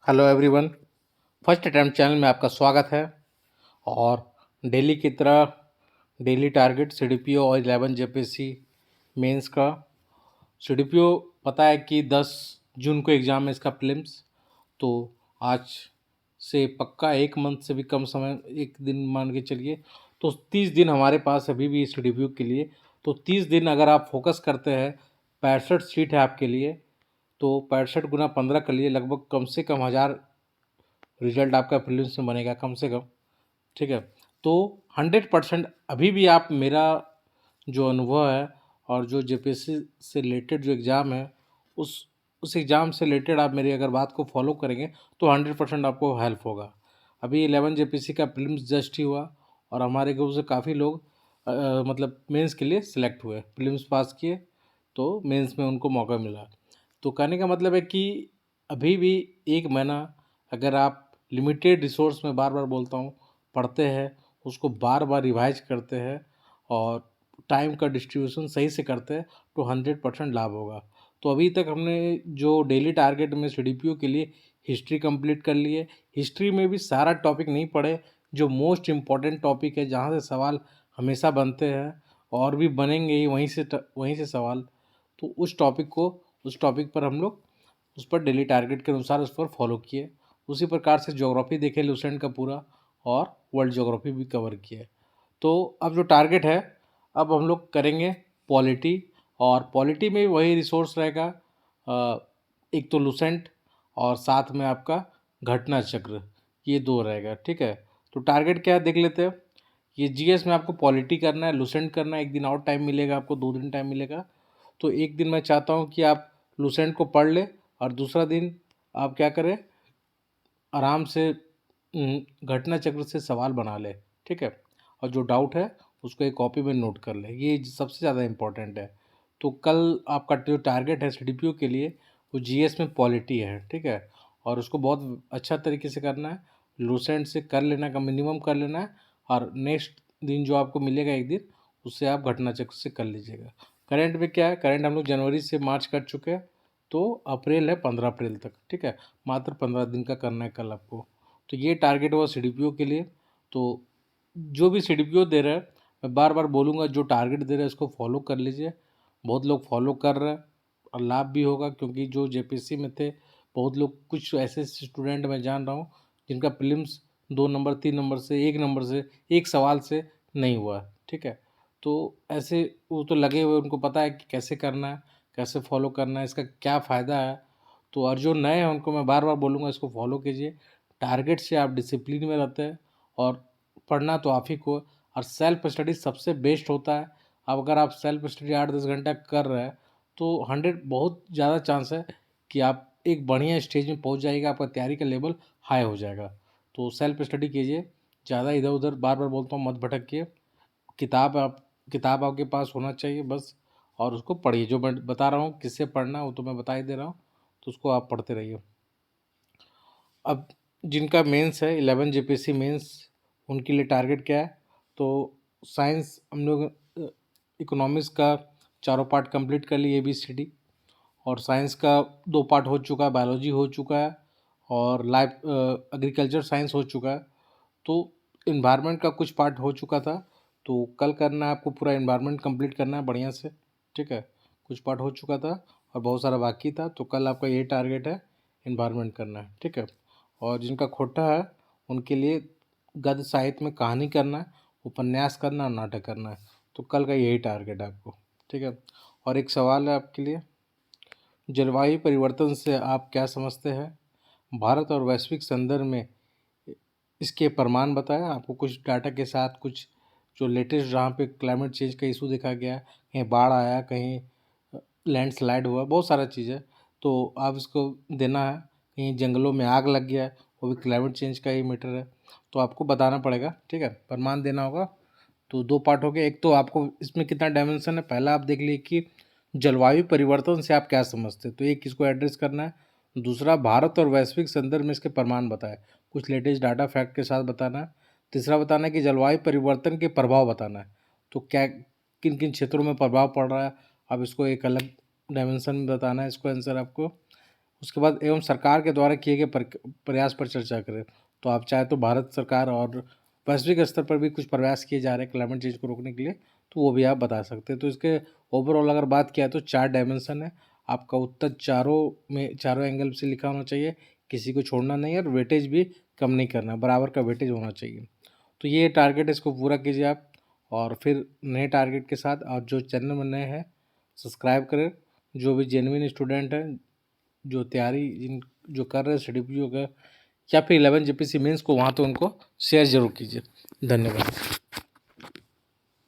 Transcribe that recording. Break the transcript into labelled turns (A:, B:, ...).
A: Hello everyone. First attempt channel में आपका स्वागत है। और डेली की तरह डेली टारगेट सीडीपीओ और 11 जेपीएससी मेंस का। सीडीपीओ पता है कि 10 जून को एग्ज़ाम है इसका प्रीलिम्स। तो आज से पक्का एक मंथ से भी कम समय, एक दिन मान के चलिए, तो 30 दिन हमारे पास अभी भी सीडीपीओ के लिए। तो 30 दिन अगर आप फोकस करते हैं, 65 सीट है आपके लिए, तो 65 गुना 15 कर लिए, लगभग कम से कम 1000 रिजल्ट आपका प्रीलिम्स में बनेगा कम से कम। ठीक है। तो 100% अभी भी आप मेरा जो अनुभव है और जो जेपीएससी से रिलेटेड जो एग्ज़ाम है, उस एग्ज़ाम से रिलेटेड आप मेरी अगर बात को फॉलो करेंगे तो 100% आपको हेल्प होगा। अभी 11 जेपीएससी का प्रीलिम्स जस्ट ही हुआ और हमारे ग्रुप से काफ़ी लोग मतलब मेंस के लिए सिलेक्ट हुए, प्रीलिम्स पास किए तो मेंस में उनको मौका मिला। तो कहने का मतलब है कि अभी भी एक महीना अगर आप लिमिटेड रिसोर्स में, बार बार बोलता हूँ, पढ़ते हैं, उसको बार बार रिवाइज करते हैं और टाइम का डिस्ट्रीब्यूशन सही से करते हैं तो 100% लाभ होगा। तो अभी तक हमने जो डेली टारगेट में सीडीपीओ के लिए हिस्ट्री कंप्लीट कर ली है। हिस्ट्री में भी सारा टॉपिक नहीं पढ़े, जो मोस्ट इम्पॉर्टेंट टॉपिक है, जहाँ से सवाल हमेशा बनते हैं और भी बनेंगे ही, वहीं से सवाल। तो उस टॉपिक पर हम लोग उस पर डेली टारगेट के अनुसार उस पर फॉलो किए। उसी प्रकार से ज्योग्राफी देखे लुसेंट का पूरा, और वर्ल्ड ज्योग्राफी भी कवर किए। तो अब जो टारगेट है, अब हम लोग करेंगे पॉलिटी। और पॉलिटी में वही रिसोर्स रहेगा, एक तो लुसेंट और साथ में आपका घटना चक्र, ये दो रहेगा। ठीक है। तो टारगेट क्या है देख लेते हैं। ये जीएस में आपको पॉलिटी करना है, लुसेंट करना है। एक दिन और टाइम मिलेगा आपको, 2 दिन टाइम मिलेगा। तो एक दिन मैं चाहता हूँ कि आप लुसेंट को पढ़ ले और दूसरा दिन आप क्या करें, आराम से घटना चक्र से सवाल बना ले। ठीक है। और जो डाउट है उसको एक कॉपी में नोट कर ले, ये सबसे ज़्यादा इम्पोर्टेंट है। तो कल आपका जो टारगेट है सीडीपीओ के लिए, वो जीएस में पॉलिटी है। ठीक है। और उसको बहुत अच्छा तरीके से करना है, लूसेंट से कर लेना का मिनिमम कर लेना है। और नेक्स्ट दिन जो आपको मिलेगा एक दिन, उससे आप घटना चक्र से कर लीजिएगा। करंट में क्या है, करंट हम लोग जनवरी से मार्च कर चुके हैं, तो अप्रैल है 15 अप्रैल तक। ठीक है। मात्र 15 दिन का करना है कल आपको। तो ये टारगेट हुआ सीडीपीओ के लिए। तो जो भी सीडीपीओ दे रहा है, मैं बार बार बोलूँगा, जो टारगेट दे रहा है उसको फॉलो कर लीजिए। बहुत लोग फॉलो कर रहे हैं और लाभ भी होगा, क्योंकि जो जेपीएससी में थे बहुत लोग, कुछ ऐसे स्टूडेंट मैं जान रहा हूँ जिनका प्रीलिम्स 2 नंबर 3 नंबर से, 1 नंबर से, एक सवाल से नहीं हुआ। ठीक है। तो ऐसे वो तो लगे हुए, उनको पता है कि कैसे करना है, कैसे फॉलो करना है, इसका क्या फ़ायदा है। तो और जो नए हैं उनको मैं बार बार बोलूँगा, इसको फॉलो कीजिए। टारगेट से आप डिसिप्लिन में रहते हैं और पढ़ना तो आप ही को। और सेल्फ स्टडी सबसे बेस्ट होता है। अब अगर आप सेल्फ स्टडी 8-10 घंटा कर रहे हैं तो बहुत ज़्यादा चांस है कि आप एक बढ़िया स्टेज में पहुंच जाएगा, आपका तैयारी का लेवल हाई हो जाएगा। तो सेल्फ स्टडी कीजिए, ज़्यादा इधर उधर, बार बार बोलता हूँ, मत भटकिए। किताब आप किताब आपके पास होना चाहिए बस, और उसको पढ़िए। जो मैं बता रहा हूँ किससे पढ़ना है वो तो मैं बता ही दे रहा हूँ, तो उसको आप पढ़ते रहिए। अब जिनका मेंस है 11 जेपीएससी मेंस, उनके लिए टारगेट क्या है, तो साइंस हम लोग इकोनॉमिक्स का चारों पार्ट कंप्लीट कर लिए, ABCD। और साइंस का 2 पार्ट हो चुका है, बायोलॉजी हो चुका है और लाइफ एग्रीकल्चर साइंस हो चुका है। तो इन्वायरमेंट का कुछ पार्ट हो चुका था, तो कल करना है आपको, पूरा इन्वायरमेंट कंप्लीट करना है बढ़िया से। ठीक है। कुछ पार्ट हो चुका था और बहुत सारा बाकी था, तो कल आपका ये टारगेट है, इन्वायरमेंट करना है। ठीक है। और जिनका खोटा है उनके लिए गद्य साहित्य में कहानी करना है, उपन्यास करना और नाटक करना है। तो कल का यही टारगेट है आपको। ठीक है। और एक सवाल है आपके लिए, जलवायु परिवर्तन से आप क्या समझते हैं? भारत और वैश्विक संदर्भ में इसके प्रमाण बताएं। आपको कुछ डाटा के साथ, कुछ जो लेटेस्ट जहाँ पे क्लाइमेट चेंज का इशू देखा गया, कहीं बाढ़ आया, कहीं लैंडस्लाइड हुआ, बहुत सारा चीज़ है, तो आप इसको देना है। कहीं जंगलों में आग लग गया, वो भी क्लाइमेट चेंज का ही मैटर है, तो आपको बताना पड़ेगा। ठीक है। प्रमाण देना होगा। तो 2 पार्ट हो गए। एक तो आपको इसमें कितना डायमेंशन है, पहला आप देख लीजिए कि जलवायु परिवर्तन से आप क्या समझते हैं, तो एक इसको एड्रेस करना है। दूसरा, भारत और वैश्विक संदर्भ में इसके प्रमाण बताए, कुछ लेटेस्ट डाटा फैक्ट के साथ बताना है। तीसरा बताना है कि जलवायु परिवर्तन के प्रभाव बताना है, तो क्या किन किन क्षेत्रों में प्रभाव पड़ रहा है, अब इसको एक अलग डायमेंशन में बताना है, इसको आंसर आपको। उसके बाद एवं सरकार के द्वारा किए गए प्रयास पर चर्चा करें। तो आप चाहे तो भारत सरकार और वैश्विक स्तर पर भी कुछ प्रयास किए जा रहे हैं क्लाइमेट चेंज को रोकने के लिए, तो वो भी आप बता सकते हैं। तो इसके ओवरऑल अगर बात किया तो 4 डायमेंशन है। आपका उत्तर चारों एंगल से लिखा होना चाहिए, किसी को छोड़ना नहीं है, और वेटेज भी कम नहीं करना, बराबर का वेटेज होना चाहिए। तो ये टारगेट है, इसको पूरा कीजिए आप। और फिर नए टारगेट के साथ, और जो चैनल में नए हैं सब्सक्राइब करें। जो भी जेन्युइन स्टूडेंट हैं, जो तैयारी जो कर रहे हैं CDPO का या फिर 11 JPC मेंस को, वहाँ तो उनको शेयर जरूर कीजिए। धन्यवाद।